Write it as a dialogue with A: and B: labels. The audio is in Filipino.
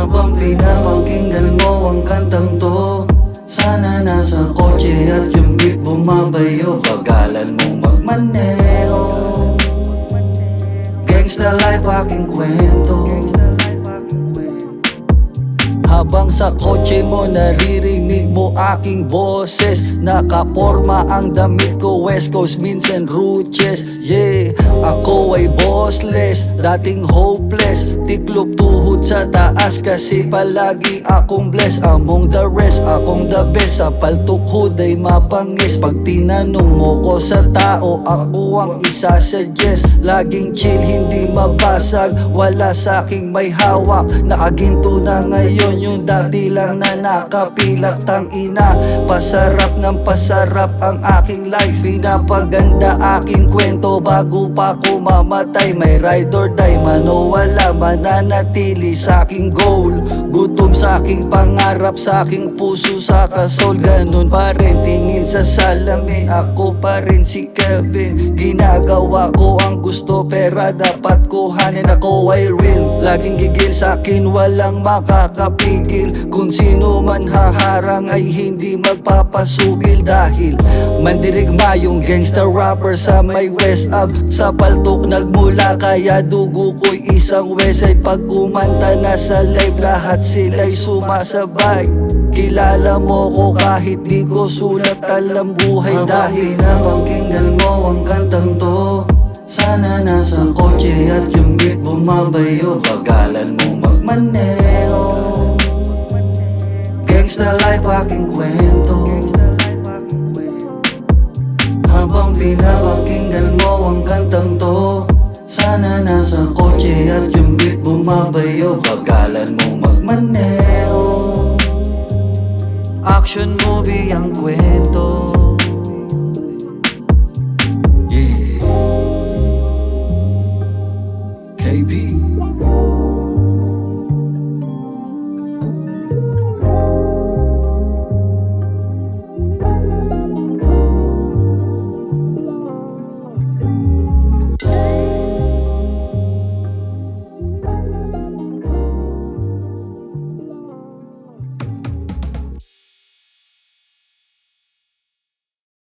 A: Habang pinapakinggan mo ang kantang to, sana nasa kotse at yung beat bumabayo. Bagalan mong magmaneho, gangsta life aking kwento. Habang sa kotse mo naririnig mo aking boses, nakaporma ang damit ko, West Coast minsan Ruches. Yeah, ako ay bossless, dating hopeless, tiklop tuhod sa taas kasi palagi akong blessed. Among the rest, akong the best, sa paltukhod ay mapangis. Pag tinanong mo ko sa tao, ako ang isasuggest. Laging chill, hindi mabasag, wala sa'king may hawak. Nakaginto na ngayon yung dati lang na nakapilak. Tangina, pasarap ng pasarap ang aking life, pinapaganda aking kwento. Bago pa ako mamatay, may ride or die, man o wala, mananatili sa aking goal. Gutom sa aking pangarap, sa aking puso, sa kasol. Ganun pa rin, tingin sa salamin, ako pa rin si Kevin. Ginagawa ko ang gusto, pera dapat kuhanin. Ako ay real, laging gigil sa akin, walang makakapigil. Kung sino man haharang ay hindi magpapasugil. Dahil mandirigma yung gangsta rapper sa may West Ab. Sa paltok nagmula kaya dugo ko'y isang Westside. Pag kumanta na sa live lahat sila'y sumasabay. Kilala mo ko kahit di ko sulat, alam buhay. Dahil napakinggan mo ang kantang to, sana nasa kotse at yung beat bumabayo. Bagalan mong magmaneho, gangsta life aking kwento. Habang pinapakinggan mo ang kantang to, sana nasa kotse at yung beat bumabayo.